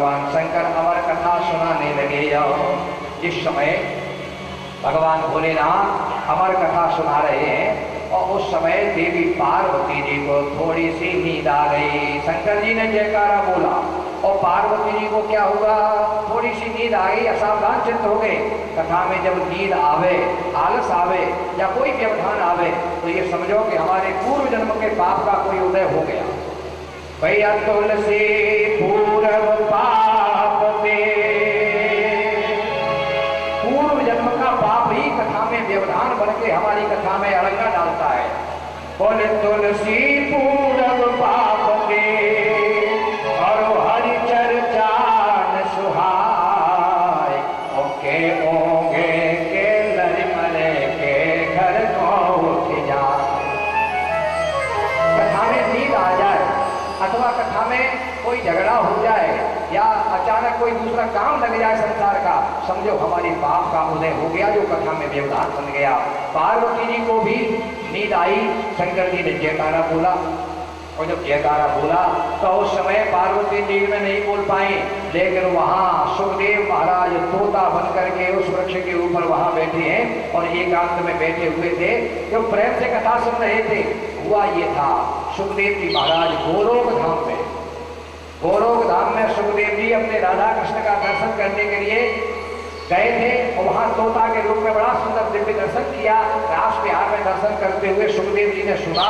भगवान शंकर अमर कथा सुनाने लगे। जिस समय भगवान भोलेनाथ अमर कथा सुना रहे हैं और उस समय देवी पार्वती जी को थोड़ी सी नींद आ गई। शंकर जी ने जयकारा बोला और पार्वती जी को क्या हुआ, थोड़ी सी नींद आ गई, असावधान चित्त हो गए। कथा में जब नींद आवे, आलस आवे या कोई व्यवधान आवे तो ये समझो कि हमारे पूर्व जन्म के पाप का कोई उदय हो गया। भैया तुलसी पूर्व पाप दे, पूर्व जन्म का पाप ही कथा में व्यवधान बन के हमारी कथा में अड़ंगा डालता है। बोले तुलसी पूर्व पाप दे और हरि चर्चा न सुहाय, ओके ओगे के लरिमले के घर को उठ जा। कथा में नींद आ जाए अथवा कथा में कोई झगड़ा हो जाए या अचानक कोई दूसरा काम लग जाए संसार का, समझो हमारी पाप का उदय हो गया, जो कथा में व्यवधान बन गया। पार्वती जी को भी नींद आई, शंकर जी ने जयकारा बोला और जब जयकारा बोला तो उस समय पार्वती जी में नहीं बोल पाई, लेकिन वहां सुखदेव महाराज तोता बन करके उस वृक्ष के ऊपर वहां बैठे हैं और एकांत में बैठे हुए थे, जो प्रेम से कथा सुन रहे थे। हुआ ये था, सुखदेव जी महाराज गोलोक धाम में, गोलोक धाम में सुखदेव जी अपने राधा कृष्ण का दर्शन करने के लिए गए थे और वहां तोता के रूप में बड़ा सुंदर दिव्य दर्शन किया। रास विहार में दर्शन करते हुए सुखदेव जी ने सुना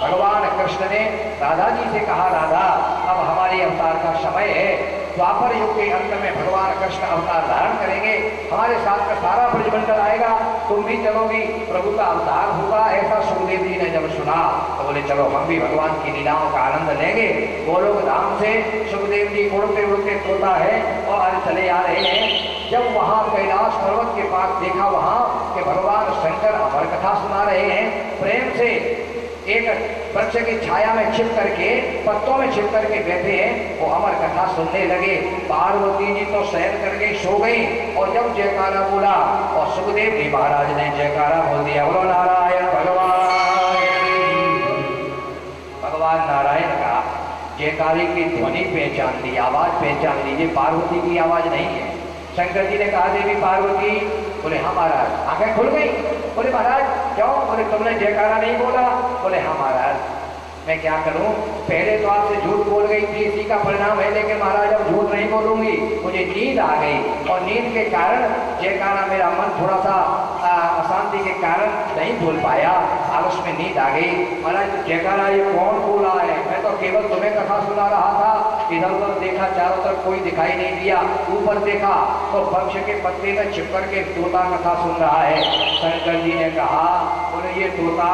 भगवान कृष्ण ने राधा जी से कहा, राधा अब हमारे अवतार का समय है, द्वापर युग के अंत में भगवान कृष्ण अवतार धारण करेंगे, हमारे साथ में सारा ब्रजमंडल आएगा, तुम भी चलोगी, प्रभु का अवतार होगा। ऐसा सुखदेव जी ने जब सुना तो बोले चलो हम भी भगवान की लीलाओं का आनंद लेंगे। गोलोक धाम से सुखदेव जी उड़ते उड़ते तोता है और चले आ रहे हैं। जब वहां कैलाश पर्वत के पास देखा वहां कि भगवान शंकर अमर कथा सुना रहे हैं, प्रेम से एक वृक्ष की छाया में छिप करके, पत्तों में छिप करके बैठे हैं, वो अमर कथा सुनने लगे। पार्वती जी तो शयन करके सो गई और जब जयकारा बोला और सुखदेव जी महाराज ने जयकारा बोल दिया, बोलो नारायण भगवान नारायण का जयकारे की ध्वनि पहचान ली, आवाज पहचान ली, ये पार्वती की आवाज नहीं है। शंकर जी ने कहा, देवी पार्वती, बोले हाँ महाराज। आंखें खुल गई, बोले महाराज क्यों? बोले तुमने जयकारा नहीं बोला। बोले हाँ महाराज, मैं क्या करूं, पहले तो आपसे झूठ बोल गई थी, इसी का परिणाम है, लेकिन महाराज अब झूठ नहीं बोलूंगी, मुझे नींद आ गई और नींद के कारण जयकारा, मेरा मन थोड़ा सा अशांति के कारण नहीं बोल पाया, आलस में नींद आ गई। महाराज जयकारा ये कौन बोला है? मैं तो केवल तुम्हें कथा सुना रहा था। इधर उधर देखा, चारों तरफ कोई दिखाई नहीं दिया, ऊपर देखा तो वृक्ष के पत्ते में छिप करके तोता कथा सुन रहा है। शंकर जी ने कहा, बोले ये तोता,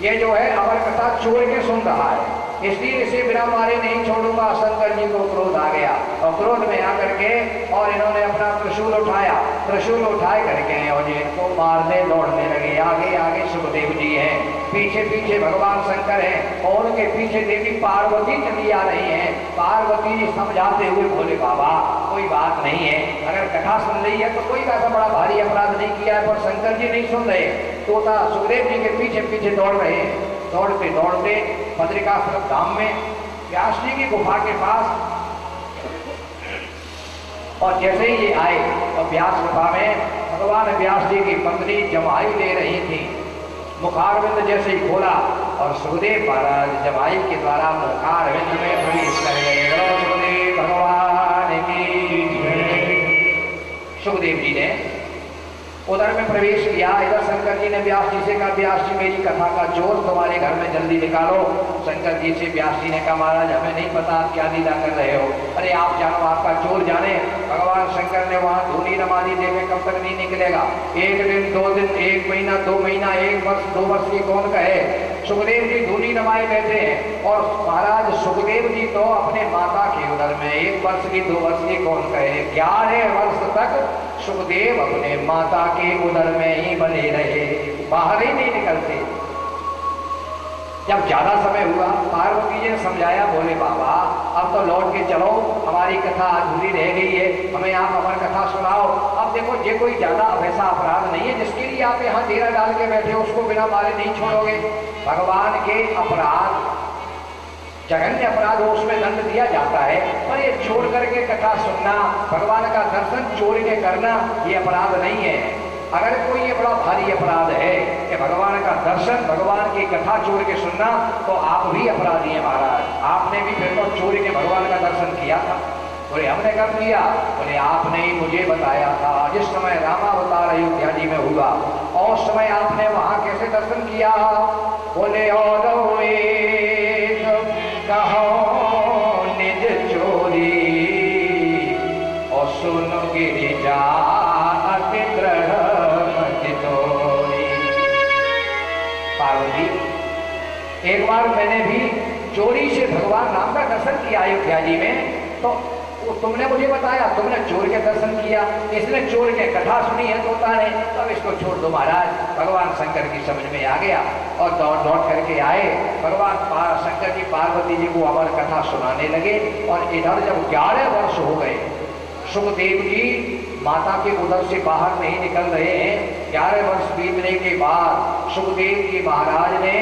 ये जो है अमर कथा छोड़ के सुन रहा है, इसलिए इसे बिना मारे नहीं छोड़ूंगा। शंकर जी को क्रोध आ गया और क्रोध में आकर के और इन्होंने अपना त्रिशूल उठाया, त्रिशूल उठाए करके और इनको मारने दौड़ने लगे। आगे आगे सुखदेव जी हैं, पीछे पीछे भगवान शंकर हैं और उनके पीछे देवी पार्वती चली आ रही हैं। पार्वती जी समझाते हुए, बोले बाबा कोई बात नहीं है, अगर कथा सुन रही है तो कोई ऐसा बड़ा भारी अपराध नहीं किया है। पर शंकर जी नहीं सुन रहे, तोता सुखदेव जी के पीछे पीछे दौड़ रहे हैं। दौड़ते दौड़ते बद्रिकाश्रम धाम में व्यास जी की गुफा के पास, और जैसे ही ये आए तो व्यास गुफा में भगवान व्यास जी की पत्नी जमाई ले रही थी। मुखारविंद जैसे ही खोला और सुखदेव महाराज जमाई के द्वारा मुखारविंद में प्रवेश कर गए। सुखदेव भगवान की सुखदेव जी ने उधर में प्रवेश किया। इधर शंकर जी ने व्यास जी से कहा, व्यास जी मेरी कथा का जोर तुम्हारे घर में जल्दी निकालो। शंकर जी से व्यास जी ने कहा, महाराज हमें नहीं पता आप क्या लीला कर रहे हो। अरे आप जानो, आपका जोर जाने। भगवान शंकर ने वहां धूनी रमानी देखे, कब तक नहीं निकलेगा, एक दिन, 2 दिन, 1 महीना, 2 महीना, 1 वर्ष, 2 वर्ष की कौन कहे। सुखदेव जी धूनी रमाए बैठे हैं और महाराज सुखदेव जी तो अपने माता के उदर में 1 वर्ष की, 2 वर्ष की कौन कहे, 11 वर्ष तक सुखदेव अपने माता के उदर में ही बने रहे, बाहर ही नहीं निकलते। जब ज्यादा समय हुआ, पार्वती जी ने समझाया, बोले बाबा अब तो लौट के चलो, हमारी कथा अधूरी रह गई है, हमें आप अमर कथा सुनाओ। अब देखो ये कोई ज्यादा वैसा अपराध नहीं है जिसके लिए आप यहाँ डेरा डाल के बैठे हो, उसको बिना मारे नहीं छोड़ोगे। भगवान के अपराध जघन्य अपराध हो उसमें दंड दिया जाता है, पर ये छोड़ करके कथा सुनना, भगवान का दर्शन छोड़ के करना, ये अपराध नहीं है। अगर कोई ये बड़ा भारी अपराध है कि भगवान का दर्शन, भगवान की कथा छोड़ के सुनना, तो आप भी अपराधी हैं महाराज। आपने भी फिर तो छोड़ के भगवान का दर्शन किया था। बोले हमने कब किया? बोले आपने ही मुझे बताया था, जिस समय रामावतार अयोध्या जी में हुआ और उस समय आपने वहां कैसे दर्शन किया? बोले और कहो निज चोरी और सुन गिरिजा अति दृढ़ चितोरी। पार्वती, एक बार मैंने भी चोरी से भगवान राम का दर्शन किया अयोध्या जी में, तो तुमने मुझे बताया, तुमने चोर के दर्शन किया, इसने चोर के कथा सुनी है तोता ने, तब इसको छोड़ दो महाराज। भगवान शंकर की समझ में आ गया और दौड़ दौड़ करके आए। भगवान शंकर जी पार्वती जी को अमर कथा सुनाने लगे। और इधर जब 11 वर्ष हो गए, सुखदेव जी माता के उदर से बाहर नहीं निकल रहे हैं। 11 वर्ष बीतने के बाद सुखदेव जी महाराज ने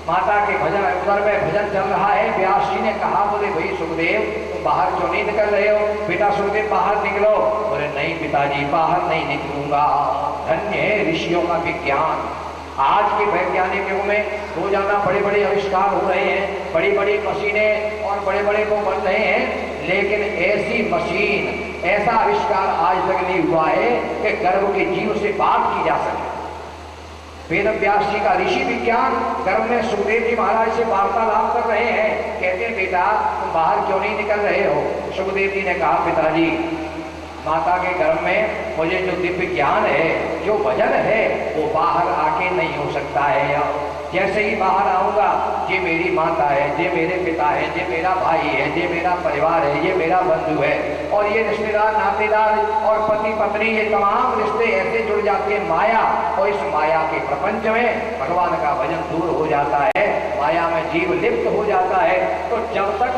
माता के भजन, उधर में भजन चल रहा है, व्यास जी ने कहा, बोले भाई सुखदेव तुम बाहर क्यों नहीं निकल रहे हो? बेटा सुखदेव बाहर निकलो। बोले नहीं पिताजी, बाहर नहीं निकलूंगा। धन्य है ऋषियों का विज्ञान। आज के वैज्ञानिक युग में रोजाना बड़े बड़े आविष्कार हो रहे हैं, बड़ी बड़ी मशीनें और बड़े बड़े को बन रहे हैं, लेकिन ऐसी मशीन, ऐसा आविष्कार आज तक नहीं हुआ है कि गर्भ के जीव से बात की जा सके। वेद व्यास जी का ऋषि विज्ञान गर्भ में सुखदेव जी महाराज से वार्तालाप कर रहे हैं। कहते हैं बेटा तुम बाहर क्यों नहीं निकल रहे हो? सुखदेव जी ने कहा पिताजी, माता के गर्भ में मुझे जो दिव्य ज्ञान है, जो भजन है, वो बाहर आके नहीं हो सकता है। जैसे ही बाहर आऊंगा, ये मेरी माता है, ये मेरे पिता है, ये मेरा भाई है, ये मेरा परिवार है, ये मेरा बंधु है, और ये रिश्तेदार नातेदार और पति पत्नी, ये तमाम रिश्ते ऐसे जुड़ जाते हैं माया। और इस माया के प्रपंच में भगवान का भजन दूर हो जाता है, माया में जीव लिप्त हो जाता है। तो जब तक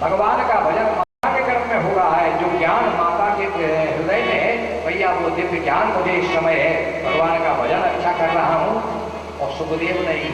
भगवान का भजन माता के गर्भ में हो रहा है, जो ज्ञान माता के हृदय में है, भैया वो दिव्य ज्ञान मुझे इस समय है, भगवान का भजन अच्छा कर रहा हूँ। और सुखदेव नहीं,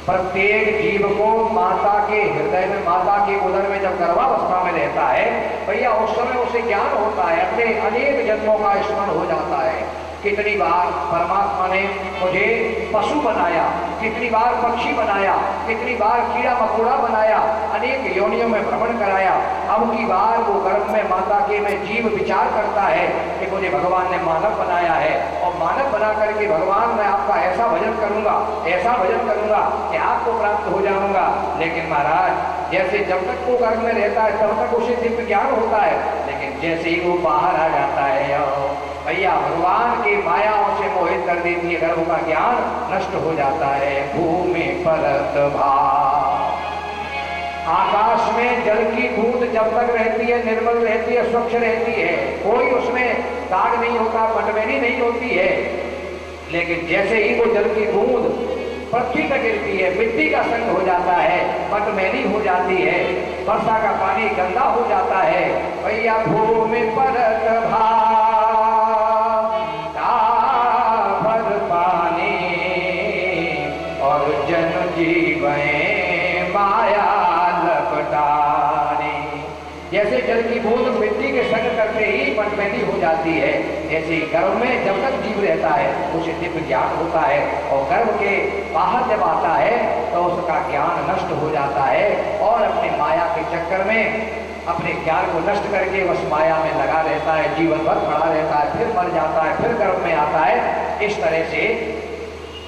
प्रत्येक जीव को माता के हृदय में, माता के उदर में जब गर्भावस्था में रहता है, भैया उस समय उसे ज्ञान होता है, अपने अनेक जन्मों का स्मरण हो जाता है। कितनी बार परमात्मा ने मुझे पशु बनाया, कितनी बार पक्षी बनाया, कितनी बार कीड़ा मकोड़ा बनाया, अनेक योनियों में भ्रमण कराया। अब की बार वो गर्भ में माता के में जीव विचार करता है कि मुझे भगवान ने मानव बनाया है, और मानव बना करके भगवान मैं आपका ऐसा भजन करूंगा, ऐसा भजन करूंगा कि आपको प्राप्त हो जाऊंगा। लेकिन महाराज जैसे जब तक वो गर्भ में रहता है तब तक उसे दिव्य ज्ञान होता है, लेकिन जैसे ही वो बाहर आ जाता है, भैया भगवान की मायाओं से मोहित कर देती है, गर्भ का ज्ञान नष्ट हो जाता है। भूमि परत भाव, आकाश में जल की बूंद जब तक रहती है, निर्मल रहती है, स्वच्छ रहती है, कोई उसमें दाग नहीं होता, पटवेनी नहीं होती है। लेकिन जैसे ही वो जल की बूंद पृथ्वी पर गिरती है, मिट्टी का संग हो जाता है, पटमेली हो जाती है, वर्षा का पानी गंदा हो जाता है। भैया भूमि परत भाव, माया लपटाने। जैसे जल की बूंद मिट्टी के संग करते ही पटमेली हो जाती है, ऐसे ही गर्भ में जब तक जीव रहता है उसे दिव्य ज्ञान होता है, और गर्भ के बाहर जब आता है तो उसका ज्ञान नष्ट हो जाता है, और अपने माया के चक्कर में अपने ज्ञान को नष्ट करके उस माया में लगा रहता है, जीवन भर पड़ा रहता है, फिर मर जाता है, फिर गर्भ में आता है। इस तरह से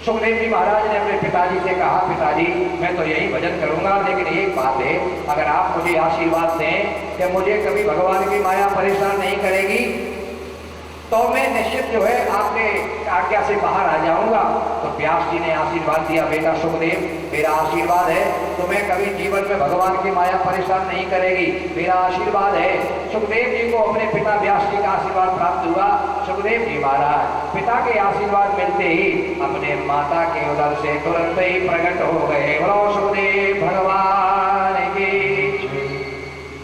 सुखदेव जी महाराज ने अपने पिताजी से कहा, पिताजी मैं तो यही भजन करूंगा, लेकिन एक बात है, अगर आप मुझे आशीर्वाद दें कि मुझे कभी भगवान की माया परेशान नहीं करेगी, तो मैं निश्चित जो है आपके आज्ञा से बाहर आ जाऊंगा। तो व्यास जी ने आशीर्वाद दिया, बेटा सुखदेव मेरा आशीर्वाद है, तुम्हें कभी जीवन में भगवान की माया परेशान नहीं करेगी, मेरा आशीर्वाद है। सुखदेव जी को अपने पिता व्यास जी का आशीर्वाद प्राप्त हुआ। सुखदेव जी महाराज पिता के आशीर्वाद मिलते ही अपने माता के उदर से तुरंत ही प्रकट हो गए। बोलो सुखदेव भगवान की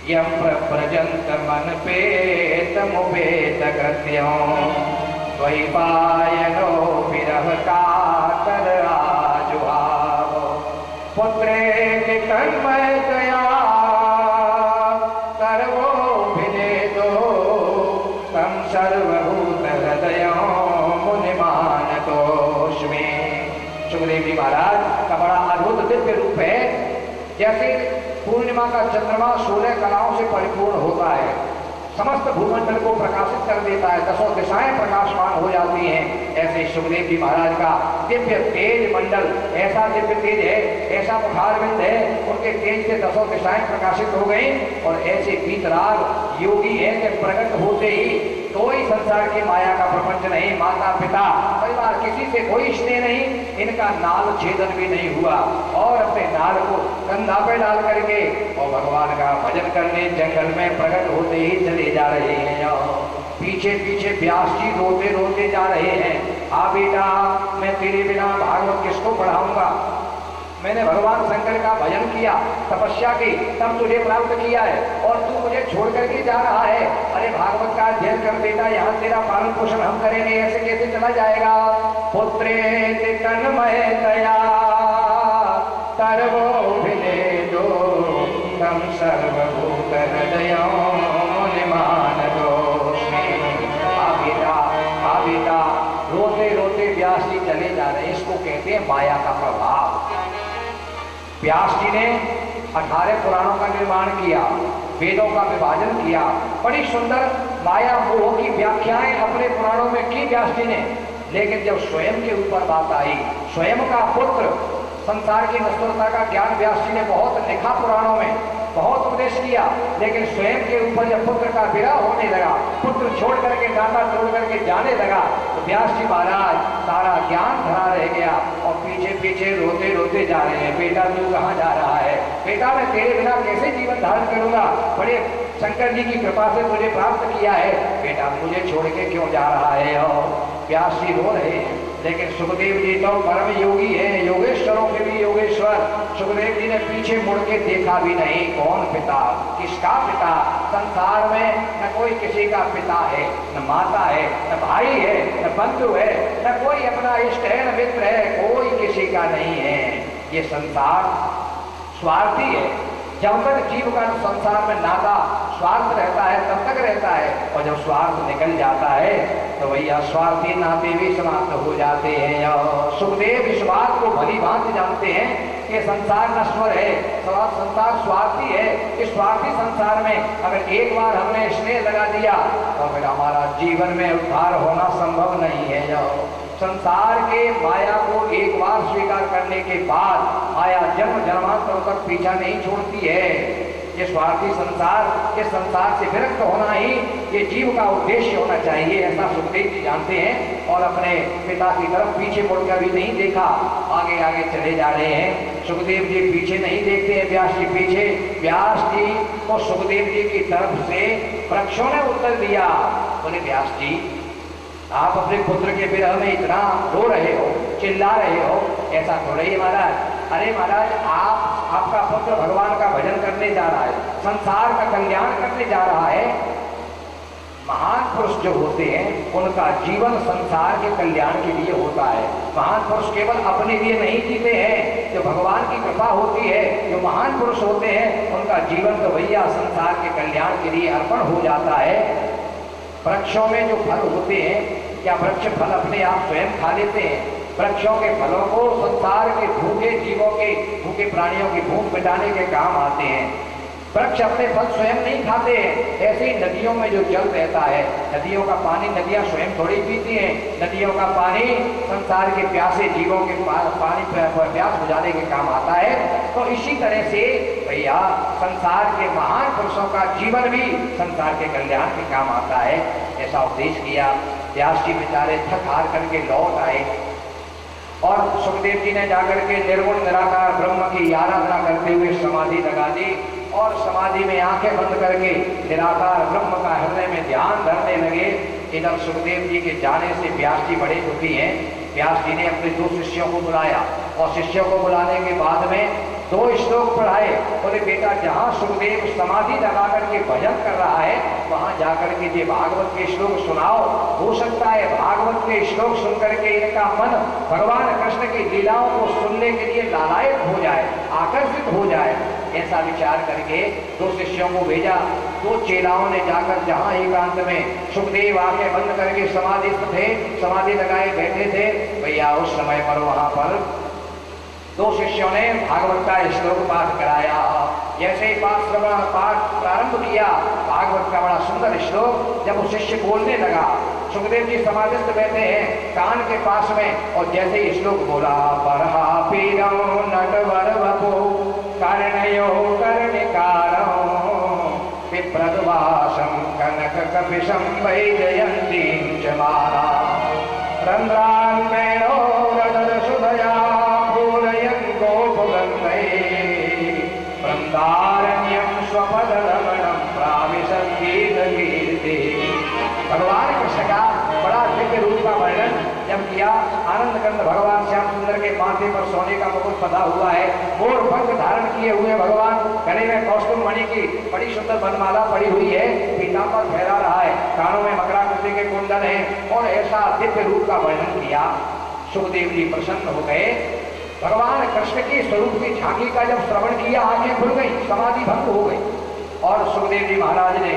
यम प्रजंत मन पेत मुपेत कृत्यों द्वैपायनो विरह कातर आजुहाव पुत्रे तन्मय भिले दो तम सर्वभूत हृदयों मुनि मानतोष्मि। सुखदेव जी महाराज का बड़ा अद्भुत दिव्य रूप है। जैसे पूर्णिमा का चंद्रमा 16 कलाओं से परिपूर्ण होता है, समस्त भूमंडल को प्रकाशित कर देता है, दसों दिशाएं प्रकाशमान हो जाती हैं, ऐसे सुखदेव जी महाराज का दिव्य तेज मंडल ऐसा दिव्य तेज है, ऐसा मुखारविंद है, उनके तेज से दसों दिशाएं प्रकाशित हो गई। और ऐसे वीतराग योगी है कि प्रकट होते ही कोई संसार की माया का प्रपंच नहीं, माता पिता परिवार किसी से कोई स्नेह नहीं, इनका नाल छेदन भी नहीं हुआ और अपने नाल को कंधा पे डाल करके और भगवान का भजन करने जंगल में प्रकट होते ही चले जा रहे हैं। पीछे पीछे व्यास जी रोते रोते जा रहे हैं, आ बेटा मैं तेरे बिना भागवत किसको पढ़ाऊंगा, मैंने भगवान शंकर का भजन किया, तपस्या की, तब तुझे प्राप्त किया है और तू मुझे छोड़ करके जा रहा है। अरे भागवत का अध्ययन कर बेटा, यहाँ तेरा पालन पोषण हम करेंगे, ऐसे कैसे चला जाएगा। पुत्रे तन्मयतया तरवो भिले दो तम सर्वभूत हृदयों मुनि मानतोष्मि। आ बेटा रोते रोते व्यास जी चले जा रहे हैं। इसको कहते हैं माया का प्रभाव। व्यास जी ने 18 पुराणों का निर्माण किया, वेदों का विभाजन किया, बड़ी सुंदर माया मोह की व्याख्याएं अपने पुराणों में की व्यास जी ने। लेकिन जब स्वयं के ऊपर बात आई, स्वयं का पुत्र, संसार की नश्वरता का ज्ञान व्यास जी ने बहुत लिखा पुराणों में, बहुत उपदेश किया, लेकिन स्वयं के ऊपर जब पुत्र का विरह होने लगा, पुत्र छोड़ करके डांटा तोड़ करके जाने लगा, तो व्यास जी महाराज सारा ज्ञान धरा रह गया और पीछे पीछे रोते रोते जा रहे हैं। बेटा तू कहाँ जा रहा है, बेटा मैं तेरे बिना कैसे जीवन धारण करूंगा, बड़े शंकर जी की कृपा से तुझे प्राप्त किया है, बेटा मुझे छोड़ के क्यों जा रहा है। और व्यास जी रो रहे हैं। लेकिन सुखदेव जी तो परम योगी है, योगेश्वरों के भी योगेश्वर। सुखदेव जी ने पीछे मुड़ के देखा भी नहीं, कौन पिता, किसका पिता। संसार में न कोई किसी का पिता है, न माता है, न भाई है, न बंधु है, न कोई अपना इष्ट है, न मित्र है, कोई किसी का नहीं है। ये संसार स्वार्थी है। जब तक जीव का संसार में नाता स्वार्थ रहता है तब तक रहता है, और जब स्वार्थ निकल जाता है तो भैया स्वार्थी नाते भी समाप्त हो जाते हैं। और सुखदेव इस बात को भली भांति जानते हैं कि संसार नश्वर है, संसार स्वार्थी है। इस स्वार्थी संसार में अगर एक बार हमने स्नेह लगा दिया तो फिर हमारा जीवन में उद्धार होना संभव नहीं है। संसार के माया को एक बार स्वीकार करने के बाद माया जन्म जन्मांतरों तक पीछा नहीं छोड़ती है। ये स्वार्थी संसार, इस संसार से विरक्त होना ही ये जीव का उद्देश्य होना चाहिए, ऐसा सुखदेव जी जानते हैं। और अपने पिता की तरफ पीछे मुड़कर भी नहीं देखा, आगे आगे चले जा रहे हैं। सुखदेव जी पीछे नहीं देखते हैं, व्यास जी पीछे। व्यास जी को सुखदेव जी की तरफ से वृक्षों ने उत्तर दिया, बोले व्यास जी आप अपने पुत्र के विरह में इतना रो रहे हो, चिल्ला रहे हो, ऐसा थोड़ा ही महाराज। अरे महाराज आपका पुत्र भगवान का भजन करने जा रहा है, संसार का कल्याण करने जा रहा है। महान पुरुष जो होते हैं उनका जीवन संसार के कल्याण के लिए होता है। महान पुरुष केवल अपने लिए नहीं जीते हैं, जो भगवान की कृपा होती है, जो महान पुरुष होते हैं उनका जीवन तो भैया संसार के कल्याण के लिए अर्पण हो जाता है। वृक्षों में जो फल होते हैं, क्या वृक्ष फल अपने आप स्वयं खा लेते हैं? वृक्षों के फलों को संसार के भूखे जीवों के, भूखे प्राणियों की भूख मिटाने के काम आते हैं। वृक्ष अपने फल स्वयं नहीं खाते हैं। ऐसे ही नदियों में जो जल रहता है, नदियों का पानी नदियां स्वयं थोड़ी पीती हैं। नदियों का पानी संसार के प्यासे जीवों के पानी प्यास बुझाने के काम आता है। तो इसी तरह से भैया संसार के महान पुरुषों का जीवन भी संसार के कल्याण के काम आता है, ऐसा उपदेश किया। व्यास जी बेचारे थक हार करके लौट आए और सुखदेव जी ने जाकर के निर्गुण निराकार ब्रह्म की आराधना करते हुए समाधि लगा दी और समाधि में आंखें बंद करके निराकार ब्रह्म का हृदय में ध्यान धरने लगे। इधर सुखदेव जी के जाने से व्यास जी बड़े दुखी हैं। व्यास जी ने अपने 2 शिष्यों को बुलाया और शिष्यों को बुलाने के बाद में 2 श्लोक पढ़ाए। बोले बेटा जहाँ सुखदेव समाधि लगा करके भजन कर रहा है वहाँ जाकर के ये भागवत के श्लोक सुनाओ। हो सकता है भागवत के श्लोक सुन करके इनका मन भगवान कृष्ण की लीलाओं को सुनने के लिए लालायित हो जाए, आकर्षित हो जाए। ऐसा विचार करके दो शिष्यों को भेजा। दो चेलाओं ने जाकर जहां एकांत में सुखदेव आके बंद करके समाधिस्थ थे, समाधि लगाए बैठे थे, भैया उस समय पर वहां पर दो शिष्यों ने भागवत का श्लोक पाठ कराया। जैसे ही पाठ प्रारंभ किया, भागवत का बड़ा सुंदर श्लोक, जब वो शिष्य बोलने लगा, सुखदेव जी समाधिस्थ बैठे हैं कान के पास में, और जैसे ही श्लोक बोला, बरहा पीरो नटवर वपो कर्णयो कर्णिकारो विप्रद्वासं कनक कपिशं वैजयन्तीं च माला रंध्रान्मेणो रजतसुधया वृंदारण्यं स्वपदरमणं प्राविशद्गीतकीर्ति। भगवान कृष्ण का बड़ा दिव्य रूप का वर्णन जब किया। आनंद कंद भगवान श्याम सुंदर के माथे पर सोने का मुकुट बंधा हुआ है, मोर पंख धारण किए हुए भगवान, गले में कौस्तुभ मणि की बड़ी सुंदर बनमाला पड़ी हुई है, पीतांबर फहरा रहा है, कानों में मकराकृति के कुंडल हैं, और ऐसा दिव्य रूप का वर्णन किया। सुखदेव जी प्रसन्न हो गए। भगवान कृष्ण के स्वरूप की झांकी का जब श्रवण किया, आंखें खुल गई, समाधि भंग हो गई। और सुखदेव जी महाराज ने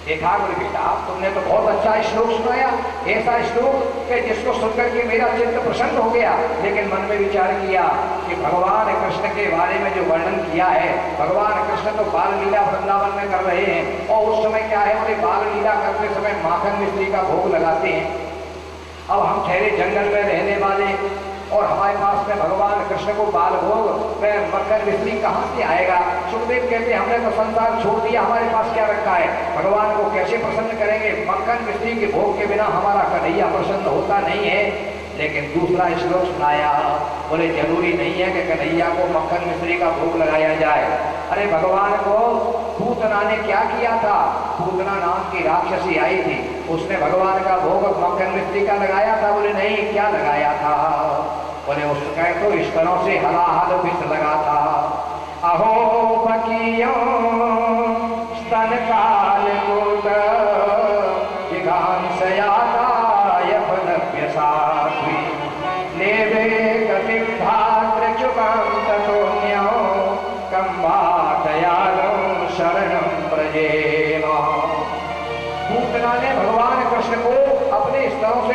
देखा, बोले बेटा तुमने तो बहुत अच्छा श्लोक सुनाया, ऐसा श्लोक कि जिसको सुनकर के मेरा चित्त प्रसन्न हो गया। लेकिन मन में विचार किया कि भगवान कृष्ण के बारे में जो वर्णन किया है, भगवान कृष्ण तो बाल लीला वृंदावन में कर रहे हैं, और उस समय क्या है, बोले बाल लीला करते समय माखन मिश्री का भोग लगाते हैं। अब हम ठहरे जंगल में रहने वाले, और हमारे पास में भगवान कृष्ण को बाल भोग में मक्खन मिश्री कहाँ से आएगा। सुखदेव कहते हमने तो संसार छोड़ दिया, हमारे पास क्या रखा है, भगवान को कैसे प्रसन्न करेंगे, मक्खन मिश्री के भोग के बिना हमारा कन्हैया प्रसन्न होता नहीं है। लेकिन दूसरा श्लोक सुनाया, बोले जरूरी नहीं है कि कन्हैया को मक्खन मिश्री का भोग लगाया जाए। अरे भगवान को पूतना ने क्या किया था, पूतना नाम की राक्षसी आई थी, उसने भगवान का भोग मक्खन मिश्री का लगाया था। बोले नहीं, क्या लगाया था, बोले उसका तो इस तरह से हलाहल विष लगा था। अहो पकियों स्तन काल कोट जिघांसयादाय फलभ्य साध्वी लेवे गतिं धात्र चुकांततोन्यो कंबातयालो शरणं व्रजेम। पूतना ने भगवान कृष्ण को अपने स्तनों से